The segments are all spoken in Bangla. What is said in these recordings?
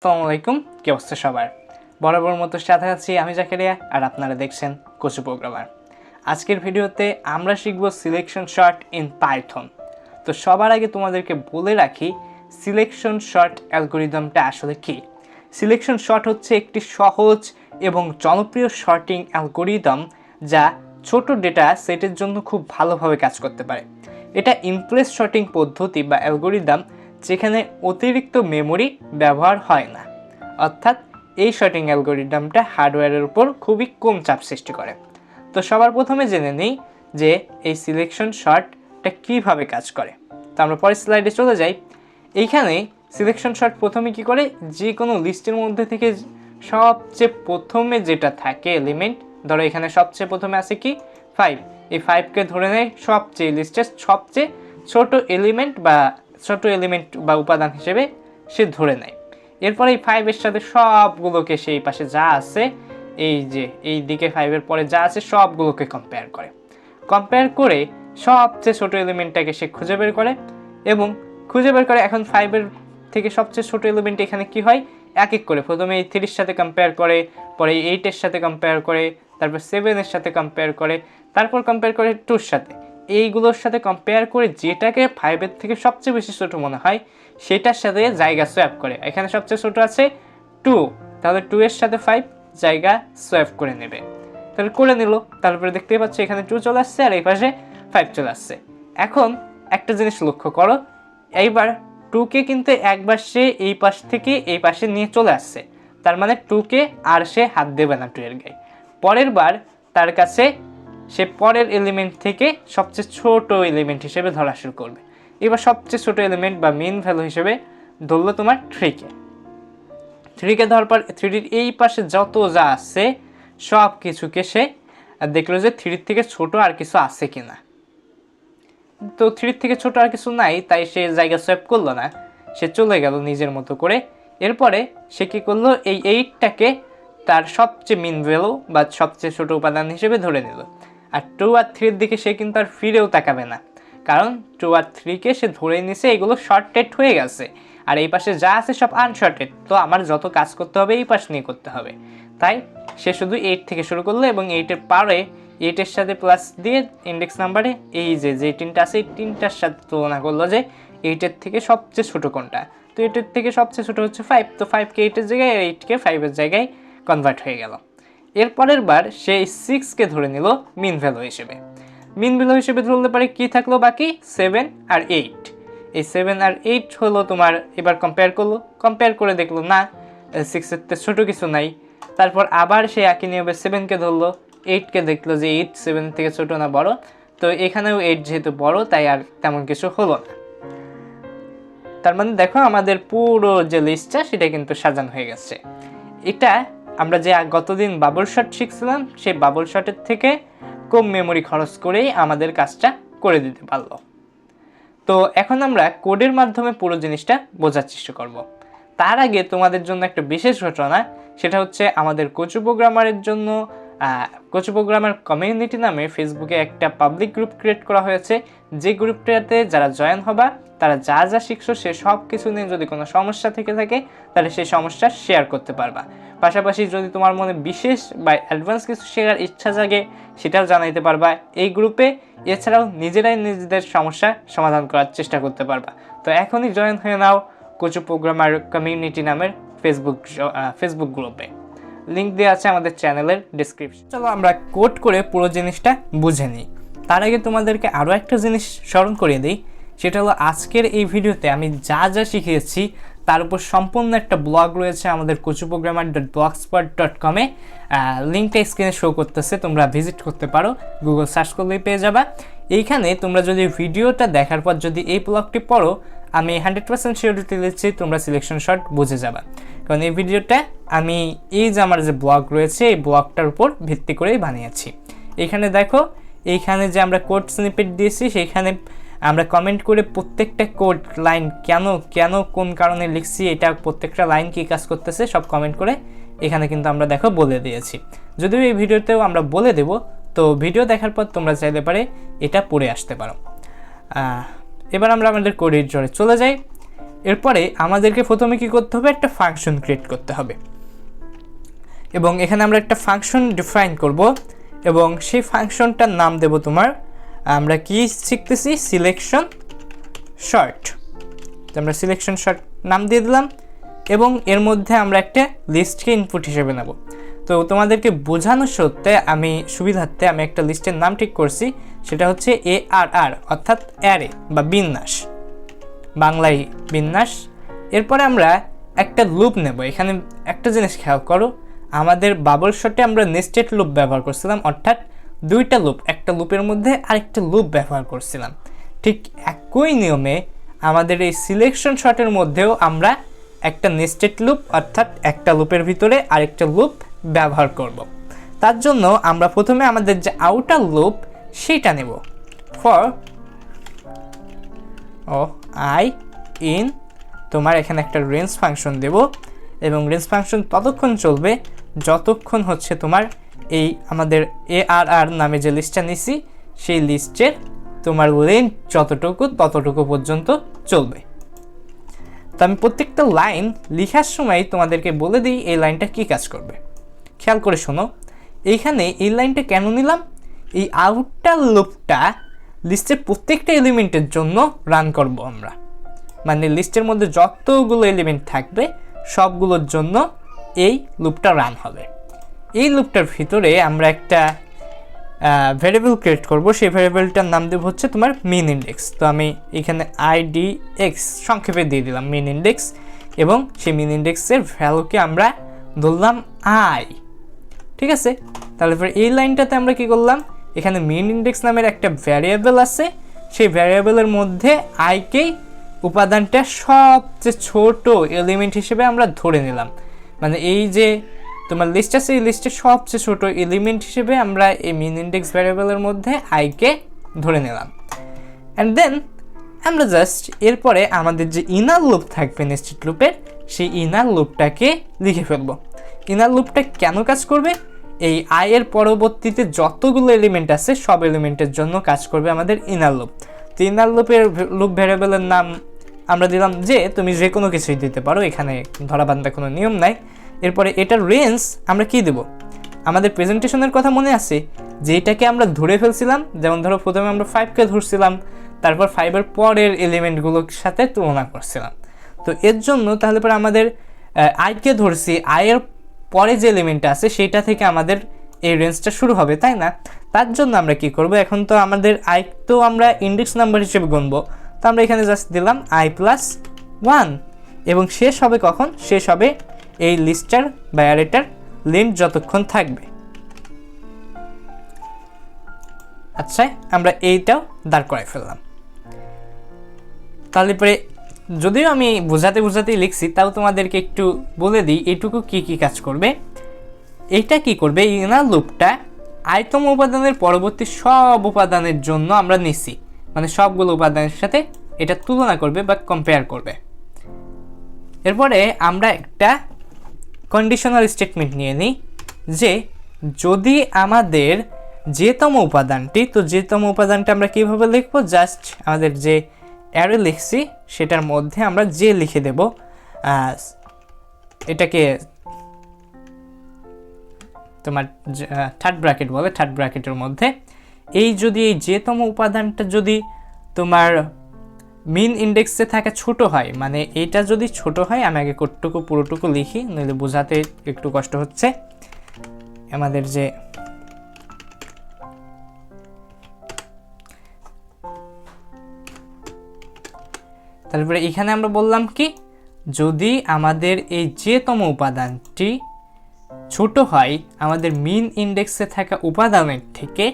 আসসালামু আলাইকুম, কি অবস্থা সবার? বরাবর মতো সাথে আছি আমি জাকারিয়া, আর আপনারা দেখছেন কোচু প্রোগ্রামার। আজকের ভিডিওতে আমরা শিখব সিলেকশন শর্ট ইন পাইথন। তো সবার আগে তোমাদেরকে বলে রাখি সিলেকশন শর্ট অ্যালগোরিদমটা আসলে কি। সিলেকশন শর্ট হচ্ছে একটি সহজ এবং জনপ্রিয় শর্টিং অ্যালগোরিদম যা ছোট ডেটা সেটের জন্য খুব ভালোভাবে কাজ করতে পারে। এটা ইনপ্লেস শর্টিং পদ্ধতি বা অ্যালগোরিদম যেখানে অতিরিক্ত মেমোরি ব্যবহার হয় না, অর্থাৎ এই শর্টিং অ্যালগোরিদমটা হার্ডওয়্যারের উপর খুবই কম চাপ সৃষ্টি করে। তো সবার প্রথমে জেনে নিই যে এই সিলেকশন শর্টটা কীভাবে কাজ করে। তো আমরা পরের স্লাইডে চলে যাই। এইখানে সিলেকশন শর্ট প্রথমে কি করে, যে কোনো লিস্টের মধ্যে থেকে সবচেয়ে প্রথমে যেটা থাকে এলিমেন্ট, ধরো এখানে সবচেয়ে প্রথমে আছে কি 5, এই 5কে ধরে নেয় সবচেয়ে লিস্টের সবচেয়ে ছোট এলিমেন্ট বা উপাদান হিসেবে সে ধরে নেয়। এরপরে এই 5-এর সাথে সবগুলোকে সেই পাশে যা আছে, এই যে এই দিকে 5-এর পরে যা আছে সবগুলোকে কম্পেয়ার করে সবচেয়ে ছোট এলিমেন্টটাকে সে খুঁজে বের করে। এখন 5-এর থেকে সবচেয়ে ছোট এলিমেন্ট এখানে কি হয়, এক এক করে প্রথমে এই 3-এর সাথে কম্পেয়ার করে, পরে 8-এর সাথে কম্পেয়ার করে, তারপর 7-এর সাথে কম্পেয়ার করে, তারপর কম্পেয়ার করে 2-এর সাথে। এইগুলোর সাথে কম্পেয়ার করে যেটাকে 5-এর থেকে সবচেয়ে বেশি ছোট মনে হয় সেটার সাথে জায়গা সোয়াপ করে। এখানে সবচেয়ে ছোট আছে 2, তাহলে 2-এর সাথে 5 জায়গা সোয়াপ করে নেবে। তাহলে করে নিল, তারপরে দেখতেই পাচ্ছি এখানে 2 চলে আসছে আর এই পাশে 5 চলে আসছে। এখন একটা জিনিস লক্ষ্য করো, এইবার 2কে কিন্তু একবার সে এই পাশ থেকে এই পাশে নিয়ে চলে আসছে, তার মানে 2কে আর সে হাত দেবে না 2-এর গায়ে। পরের বার তার কাছে সে পরের এলিমেন্ট থেকে সবচেয়ে ছোট এলিমেন্ট হিসেবে ধরা শুরু করবে। এবার সবচেয়ে ছোট এলিমেন্ট বা মেইন ভ্যালু হিসেবে ধরলো তোমার 3কে ধরার পর 3-এর এই পাশে যত যা আছে সব কিছুকে সে দেখলো যে 3-এর থেকে ছোট আর কিছু আছে কিনা। তো 3-এর থেকে ছোট আর কিছু নাই, তাই সে জায়গা সোয়াপ করলো না, সে চলে গেল নিজের মতো করে। এরপরে সে কী করলো, এই 8টাকে তার সবচেয়ে মেইন ভ্যালু বা সবচেয়ে ছোট উপাদান হিসেবে ধরে নিল। আর 2 আর 3-এর দিকে সে কিন্তু আর ফিরেও তাকাবে না, কারণ 2 আর 3কে সে ধরে নিছে এগুলো শর্টেড হয়ে গেছে, আর এই পাশে যা আছে সব আনশর্টেড। তো আমার যত কাজ করতে হবে এই পাশ নিয়ে করতে হবে, তাই সে শুধু 8 থেকে শুরু করলো এবং 8-এর পারে 8-এর সাথে প্লাস দিয়ে ইন্ডেক্স নাম্বারে এই যে 3টা আছে এই 3টার সাথে তুলনা করলো যে 8-এর থেকে সবচেয়ে ছোট কোনটা। তো 8-এর থেকে সবচেয়ে ছোট হচ্ছে 5, তো 5কে 8-এর জায়গায় আর 8কে 5-এর জায়গায় কনভার্ট হয়ে গেল। এরপরের বার সে 6কে ধরে নিল মিন ভ্যালু হিসেবে ধরলে পারে কি থাকলো বাকি 7 আর 8। এই 7 আর 8 হলো তোমার, এবার কম্পেয়ার করে দেখলো না 6-এর থেকে ছোট কিছু নাই। তারপর আবার সে একই নিয়মে 7কে ধরলো, 8কে দেখলো যে 8 7-এর থেকে ছোট না বড়, তো এখানেও 8 যেহেতু বড় তাই আর তেমন কিছু হলো না। তার মানে দেখো আমাদের পুরো যে লিস্টটা সেটা কিন্তু সাজানো হয়ে গেছে। এটা আমরা যে গতদিন বাবল শট শিখছিলাম সেই বাবল শটের থেকে কম মেমোরি খরচ করেই আমাদের কাজটা করে দিতে পারলো। তো এখন আমরা কোডের মাধ্যমে পুরো জিনিসটা বোঝার চেষ্টা করব। তার আগে তোমাদের জন্য একটা বিশেষ ঘটনা, সেটা হচ্ছে আমাদের কোচু প্রোগ্রামারের জন্য কোচু প্রোগ্রামার কমিউনিটি নামে ফেসবুকে একটা পাবলিক গ্রুপ ক্রিয়েট করা হয়েছে। যে গ্রুপটাতে যারা জয়েন হবা তারা যা যা শিখছো সে সব কিছু নিয়ে যদি কোনো সমস্যা থেকে থাকে তাহলে সেই সমস্যা শেয়ার করতে পারবা। পাশাপাশি যদি তোমার মনে বিশেষ বা অ্যাডভান্স কিছু শেখার ইচ্ছা জাগে সেটাও জানাইতে পারবা এই গ্রুপে। এছাড়াও নিজেরাই নিজেদের সমস্যা সমাধান করার চেষ্টা করতে পারবা। তো এখনই জয়েন হয়ে নাও কোচু প্রোগ্রামার কমিউনিটি নামের ফেসবুক গ্রুপে, লিঙ্ক দেওয়া আছে আমাদের চ্যানেলের ডেসক্রিপশন। চলো আমরা কোড করে পুরো জিনিসটা বুঝে নিই। তার আগে তোমাদেরকে আরও একটা জিনিস স্মরণ করিয়ে দিই, সেটা হলো আজকের এই ভিডিওতে আমি যা যা শিখিয়েছি তার উপর সম্পূর্ণ একটা ব্লগ রয়েছে আমাদের kochuprogrammar.blogspot.com-এ। লিঙ্কটা স্ক্রিনে শো করতেছে, তোমরা ভিজিট করতে পারো, গুগল সার্চ করলেই পেয়ে যাবা। এইখানে তোমরা যদি ভিডিওটা দেখার পর যদি এই ব্লগটি পড়ো, আমি 100% সিওরিটি দিচ্ছি তোমরা সিলেকশন শর্ট বুঝে যাবা, কারণ এই ভিডিওটা আমি এই যে আমার যে ব্লগ রয়েছে এই ব্লগটার উপর ভিত্তি করেই বানিয়েছি। এইখানে দেখো, এইখানে যে আমরা কোড স্নিপেট দিয়েছি সেইখানে আমরা কমেন্ট করে প্রত্যেকটা কোড লাইন কেন কোন কারণে লিখছি, এটা প্রত্যেকটা লাইন কী কাজ করতেছে সব কমেন্ট করে এখানে কিন্তু আমরা দেখো বলে দিয়েছি। যদিও এই ভিডিওতেও আমরা বলে দেব, তো ভিডিও দেখার পর তোমরা চাইতে পারে এটা পড়ে আসতে পারো। এবার আমরা আমাদের কোড এডিটরে চলে যাই। এরপরে আমাদেরকে প্রথমে কি করতে হবে, একটা ফাংশন ক্রিয়েট করতে হবে এবং এখানে আমরা একটা ফাংশন ডিফাইন করব এবং সেই ফাংশনটার নাম দেব তোমার, আমরা কি শিখতেছি, সিলেকশন শর্ট। আমরা সিলেকশন শর্ট নাম দিয়ে দিলাম এবং এর মধ্যে আমরা একটা লিস্টকে ইনপুট হিসেবে নেব। তো তোমাদেরকে বোঝানোর সত্ত্বে আমি সুবিধার্থে আমি একটা লিস্টের নাম ঠিক করছি, সেটা হচ্ছে ARR অর্থাৎ অ্যারে বা বিন্যাস, বাংলায় বিন্যাস। এরপরে আমরা একটা লুপ নেব। এখানে একটা জিনিস খেয়াল করো, আমাদের বাবল শটে আমরা নেস্টেড লুপ ব্যবহার করছিলাম, অর্থাৎ দুইটা লুপ, একটা লুপের মধ্যে আরেকটা লুপ ব্যবহার করছিলাম। ঠিক একই নিয়মে আমাদের এই সিলেকশন শটের মধ্যেও আমরা একটা নেস্টেড লুপ অর্থাৎ একটা লুপের ভিতরে আরেকটা লুপ ব্যবহার করব। তার জন্য আমরা প্রথমে আমাদের যে আউটার লুপ সেইটা নেব। ফর আই ইন, তোমার এখানে একটা রেঞ্জ ফাংশন দেব এবং রেঞ্জ ফাংশন ততক্ষণ চলবে যতক্ষণ হচ্ছে তোমার এই আমাদের ARR নামে যে লিস্টটা নিছি সেই লিস্টের তোমার লেন্থ যতটুকু ততটুকু পর্যন্ত চলবে। তো আমি প্রত্যেকটা লাইন লেখার সময় তোমাদেরকে বলে দিই এই লাইনটা কি কাজ করবে। খেয়াল করে শোনো, এইখানে এই লাইনটা কেন নিলাম, এই আউটার লুপটা লিস্টের প্রত্যেকটা এলিমেন্টের জন্য রান করব আমরা, মানে লিস্টের মধ্যে যতগুলো এলিমেন্ট থাকবে সবগুলোর জন্য এই লুপটা রান হবে। এই লুপটার ভিতরে আমরা একটা ভ্যারিয়েবল ক্রিয়েট করব, সেই ভ্যারিয়েবলটার নাম দেব হচ্ছে তোমার মিন ইন্ডেক্স। তো আমি এখানে IDX সংক্ষেপে দিয়ে দিলাম মিন ইন্ডেক্স এবং সেই মিন ইন্ডেক্সের ভ্যালুকে আমরা ধরলাম I। ঠিক আছে, তাহলে পরে এই লাইনটাতে আমরা কি করলাম, এখানে মিন ইন্ডেক্স নামের একটা ভ্যারিয়েবল আছে, সেই ভ্যারিয়েবলের মধ্যে আইকেই উপাদানটা সবচেয়ে ছোট এলিমেন্ট হিসেবে আমরা ধরে নিলাম। মানে এই যে তোমার লিস্ট আছে, এই লিস্টের সবচেয়ে ছোট এলিমেন্ট হিসেবে আমরা এই মিন ইন্ডেক্স ভ্যারিয়েবলের মধ্যে আইকে ধরে নিলাম। অ্যান্ড দেন আমরা জাস্ট এরপরে আমাদের যে ইনার লুপ থাকবে নেস্টেড লুপের, সেই ইনার লুপটাকে লিখে ফেলবো। ইনার লুপটা কেন কাজ করবে, এই আই এর পরবর্তীতে যতগুলো এলিমেন্ট আছে সব এলিমেন্টের জন্য কাজ করবে আমাদের ইনার লুপ। তো ইনার লুপের লুপ ভ্যারিয়েবলের নাম আমরা দিলাম যে তুমি যে কোনো কিছুই দিতে পারো, এখানে ধরাবান্ধা কোনো নিয়ম নাই। এরপরে এটার রেঞ্জ আমরা কি দেব, আমাদের প্রেজেন্টেশনের কথা মনে আছে যে এটাকে আমরা ধরে ফেলছিলাম, যেমন ধরো প্রথমে আমরা 5কে ধরছিলাম, তারপর 5-এর পরের এলিমেন্টগুলোর সাথে তুলনা করছিলাম। তো এর জন্য তাহলে পরে আমাদের আইকে ধরছি, আইয়ের পরে যে এলিমেন্টটা আছে সেইটা থেকে আমাদের এই রেঞ্জটা শুরু হবে, তাই না? তার জন্য আমরা কি করব, এখন তো আমাদের আই তো আমরা ইন্ডেক্স নাম্বার হিসেবে গুনবো, তো আমরা এখানে জাস্ট দিলাম I+1 এবং শেষ হবে কখন, শেষ হবে এই লিস্টার বা অ্যারেটার লেন্থ যতক্ষণ থাকবে। আচ্ছা, আমরা এইটাও দাঁড় করাই ফেললাম। তাহলে পরে যদিও আমি বোঝাতেই লিখছি, তাও তোমাদেরকে একটু বলে দিই এইটুকু কি কি কাজ করবে। এইটা কি করবে, ইনার লুপটা আইতম উপাদানের পরবর্তী সব উপাদানের জন্য আমরা নিছি, মানে সবগুলো উপাদানের সাথে এটা তুলনা করবে বা কম্পেয়ার করবে। এরপরে আমরা একটা কন্ডিশনাল স্টেটমেন্ট নিয়ে নিই যে যদি আমাদের যেতম উপাদানটি, তো যেতম উপাদানটা আমরা কিভাবে লিখবো, জাস্ট আমাদের যে অ্যারে লিখছি সেটার মধ্যে আমরা যে লিখে দেব, এটাকে তোমার থার্ড ব্র্যাকেট বলে, থার্ড ব্র্যাকেটের মধ্যে এই যদি এই যেতম উপাদানটা যদি তোমার মিন ইন্ডেক্সে থাকা ছোট হয়, মানে এটা যদি ছোট হয়, আমি আগে কোটটুকু পুরোটুকু লিখি নইলে বোঝাতে একটু কষ্ট হচ্ছে। আমাদের যে তারপরে এখানে আমরা বললাম কি, যদি আমাদের এই যেতম উপাদানটি ছোট হয় আমাদের মিন ইন্ডেক্সে থাকা উপাদানের থেকে,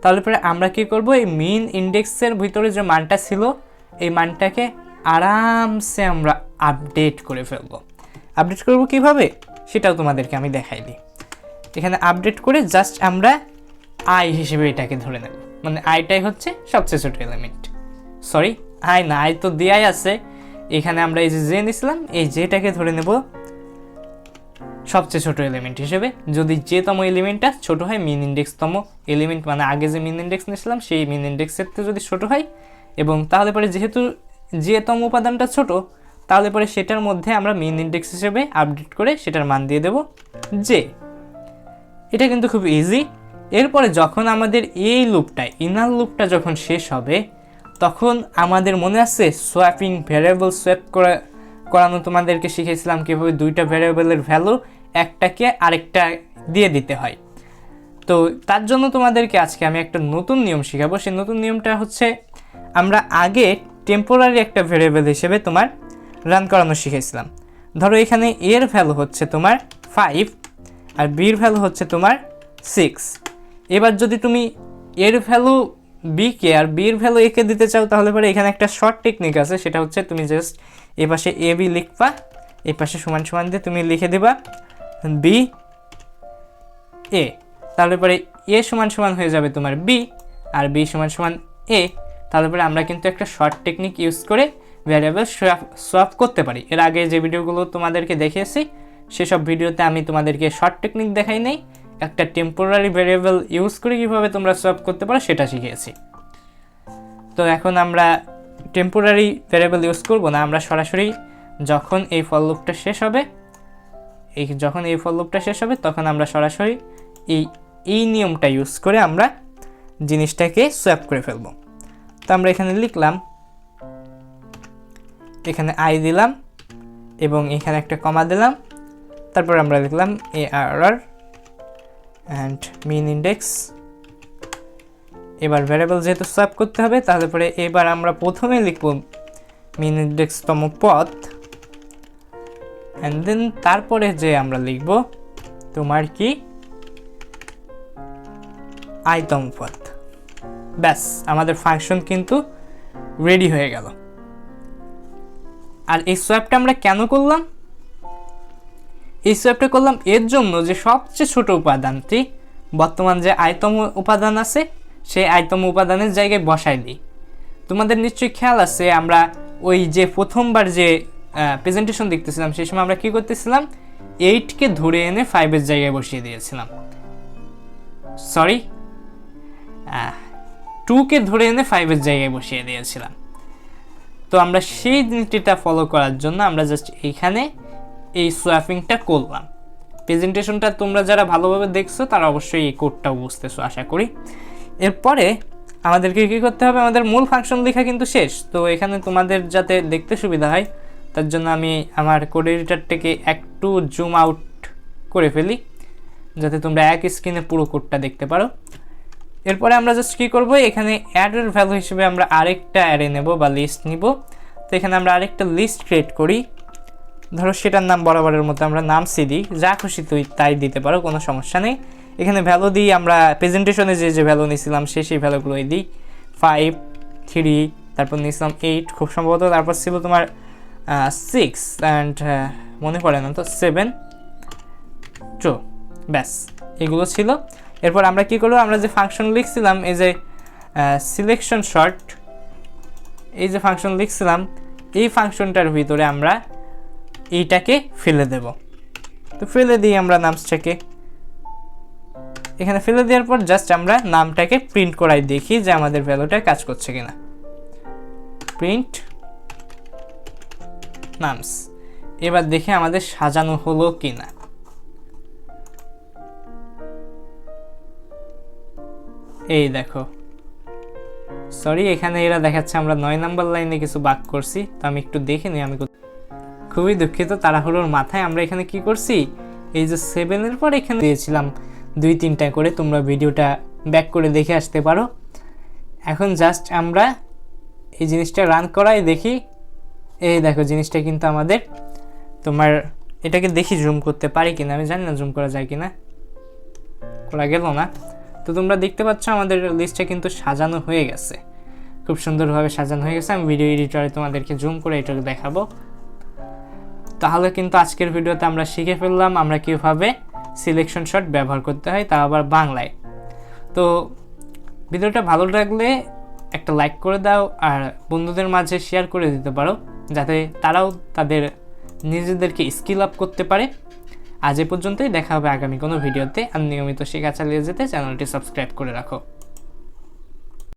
তাহলে পরে আমরা কি করব, এই মিন ইন্ডেক্সের ভিতরে যে মানটা ছিল এই মানটাকে আরামসে আমরা আপডেট করে ফেলব। আপডেট করব কিভাবে সেটাও তোমাদেরকে আমি দেখাই দিই। এখানে আপডেট করে জাস্ট আমরা আই হিসেবে এটাকে ধরে নেব, মানে আইটাই হচ্ছে সবচেয়ে ছোট এলিমেন্ট। সরি, আই না, আই তো দেয়াই আছে। এখানে আমরা এই যে নিছিলাম, এই যেটাকে ধরে নেব সবচেয়ে ছোট এলিমেন্ট হিসেবে। যদি যেতম এলিমেন্টটা ছোট হয়, মিন ইন্ডেক্সতম এলিমেন্ট মানে আগে যে মিন ইন্ডেক্স নিয়েছিলাম সেই মিন ইন্ডেক্সের থেকে যদি ছোট হয়, এবং তাহলে পরে যেহেতু যেতম উপাদানটা ছোট, তাহলে পরে সেটার মধ্যে আমরা মেইন ইন্ডেক্স হিসেবে আপডেট করে সেটার মান দিয়ে দেব যে। এটা কিন্তু খুব ইজি। এরপরে যখন আমাদের এই লুপটা ইনার লুপটা যখন শেষ হবে তখন আমাদের মনে আছে সোয়াপিং ভ্যারিয়েবল সোয়াপ করানো তোমাদেরকে শিখেছিলাম কীভাবে দুইটা ভ্যারিয়েবলের ভ্যালু একটাকে আরেকটা দিয়ে দিতে হয়। তো তার জন্য তোমাদেরকে আজকে আমি একটা নতুন নিয়ম শেখাবো। সেই নতুন নিয়মটা হচ্ছে আমরা আগে টেম্পোরারি একটা ভ্যারিয়েবল হিসেবে তোমার রান করানো শিখেছিলাম। ধরো এখানে এর ভ্যালু হচ্ছে তোমার 5 আর বির ভ্যালু হচ্ছে তোমার 6। এবার যদি তুমি এর ভ্যালু বিকে আর বির ভ্যালু একে দিতে চাও তাহলে পরে এখানে একটা শর্ট টেকনিক আছে, সেটা হচ্ছে তুমি জাস্ট এ পাশে এ বি লিখবা, এই পাশে সমান সমান দিয়ে তুমি লিখে দেবা বি এ, তাহলে পরে এ সমান সমান হয়ে যাবে তোমার বি আর বি সমান সমান এ। তাহলে পরে আমরা কিন্তু একটা শর্ট টেকনিক ইউজ করে ভ্যারিয়েবল সোয়াপ করতে পারি। এর আগে যে ভিডিওগুলো তোমাদেরকে দেখিয়েছি সেসব ভিডিওতে আমি তোমাদেরকে শর্ট টেকনিক দেখাই নেই, একটা টেম্পোরারি ভ্যারিয়েবল ইউজ করে কীভাবে তোমরা সোয়াপ করতে পারো সেটা শিখিয়েছি। তো এখন আমরা টেম্পোরারি ভ্যারিয়েবল ইউজ করব না, আমরা সরাসরি যখন এই ফর লুপটা শেষ হবে তখন আমরা সরাসরি এই নিয়মটা ইউজ করে আমরা জিনিসটাকে সোয়াপ করে ফেলব। তো আমরা এখানে লিখলাম, এখানে আই দিলাম এবং এখানে একটা কমা দিলাম, তারপর আমরা লিখলাম ARR অ্যান্ড মিন ইন্ডেক্স। এবার ভ্যারিয়েবল যেহেতু সোয়াপ করতে হবে তাহলে পরে এবার আমরা প্রথমে লিখব মিন ইন্ডেক্সতম পথ অ্যান্ড দেন তারপরে যে আমরা লিখব তোমার কি আইতম পথ। ব্যাস, আমাদের ফাংশন কিন্তু রেডি হয়ে গেল। আর এই সোয়াপটা আমরা কেন করলাম? এই সোয়াপটা করলাম এর জন্য যে সবচেয়ে ছোট উপাদানটি বর্তমান যে আইতম উপাদান আছে সেই আইতম উপাদানের জায়গায় বসাই দিই। তোমাদের নিশ্চয়ই খেয়াল আছে আমরা ওই যে প্রথমবার যে প্রেজেন্টেশন দেখতেছিলাম সেই সময় আমরা কি করতেছিলাম, 8কে ধরে এনে 5-এর জায়গায় বসিয়ে দিয়েছিলাম, সরি 2কে ধরে এনে 5-এর জায়গায় বসিয়ে দিয়েছিলাম। তো আমরা সেই নীতিটা ফলো করার জন্য আমরা জাস্ট এইখানে এই সোয়াপিংটা করলাম। প্রেজেন্টেশনটা তোমরা যারা ভালোভাবে দেখছো তারা অবশ্যই এই কোডটাও বুঝতেছো আশা করি। এরপরে আমাদেরকে কী করতে হবে, আমাদের মূল ফাংশন লেখা কিন্তু শেষ। তো এখানে তোমাদের যাতে দেখতে সুবিধা হয় তার জন্য আমি আমার কোড এডিটরটাকে একটু জুম আউট করে ফেলি যাতে তোমরা এক স্ক্রিনে পুরো কোডটা দেখতে পারো। এরপরে আমরা জাস্ট কী করবো, এখানে অ্যাডের ভ্যালু হিসেবে আমরা আরেকটা অ্যারে নেব বা লিস্ট নিব। তো এখানে আমরা আরেকটা লিস্ট ক্রিয়েট করি, ধরো সেটার নাম বরাবরের মতো আমরা নাম সি দিই, যা খুশি তুই তাই দিতে পারো, কোনো সমস্যা নেই। এখানে ভ্যালু দিই আমরা প্রেজেন্টেশনে যে ভ্যালু নিয়েছিলাম সেই ভ্যালুগুলোই দিই, 5, 3, তারপর নিয়েছিলাম 8 খুব সম্ভবত, তারপর ছিল তোমার 6 অ্যান্ড মনে পড়ে না তো 7, 2, ব্যাস এগুলো ছিল। এরপর আমরা কি করবো, আমরা যে ফাংশন লিখছিলাম এই যে সিলেকশন শর্ট, এই যে ফাংশন লিখছিলাম এই ফাংশনটার ভিতরে আমরা এইটাকে ফেলে দেব। তো ফেলে দিই আমরা নামসটাকে, এখানে ফেলে দেওয়ার পর জাস্ট আমরা নামটাকে প্রিন্ট করাই দেখি যে আমাদের ভ্যালুটা কাজ করছে কিনা। প্রিন্ট নামস, এবার দেখে আমাদের সাজানো হলো কিনা। এই দেখো, সরি এখানে এরা দেখাচ্ছে আমরা 9 নাম্বার লাইনে কিছু বাক করছি, তো আমি একটু দেখে নিই। আমি খুবই দুঃখিত, তাড়াহুড়োর মাথায় আমরা এখানে কি করছি, এই যে 7-এর পর এখানে দিয়েছিলাম 2-3টা করে, তোমরা ভিডিওটা ব্যাক করে দেখে আসতে পারো। এখন জাস্ট আমরা এই জিনিসটা রান করাই দেখি। এই দেখো জিনিসটা কিন্তু আমাদের, তোমার এটাকে দেখি জুম করতে পারি কিনা, আমি জানি না জুম করা যায় কিনা, করা গেল না। তো তোমরা দেখতে পাচ্ছ আমাদের লিস্টটা কিন্তু সাজানো হয়ে গেছে, খুব সুন্দরভাবে সাজানো হয়ে গেছে। আমি ভিডিও এডিটরে তোমাদেরকে জুম করে এটাকে দেখাবো। তাহলে কিন্তু আজকের ভিডিওতে আমরা শিখে ফেললাম আমরা কীভাবে সিলেকশন শট ব্যবহার করতে হয়, তা আবার বাংলায়। তো ভিডিওটা ভালো লাগলে একটা লাইক করে দাও আর বন্ধুদের মাঝে শেয়ার করে দিতে পারো যাতে তারাও তাদের নিজেদেরকে স্কিল আপ করতে পারে। আজ এ পর্যন্তই, দেখা হবে আগামী কোনো ভিডিওতে। আর নিয়মিত শেখা চালিয়ে যেতে চ্যানেলটি সাবস্ক্রাইব করে রাখো।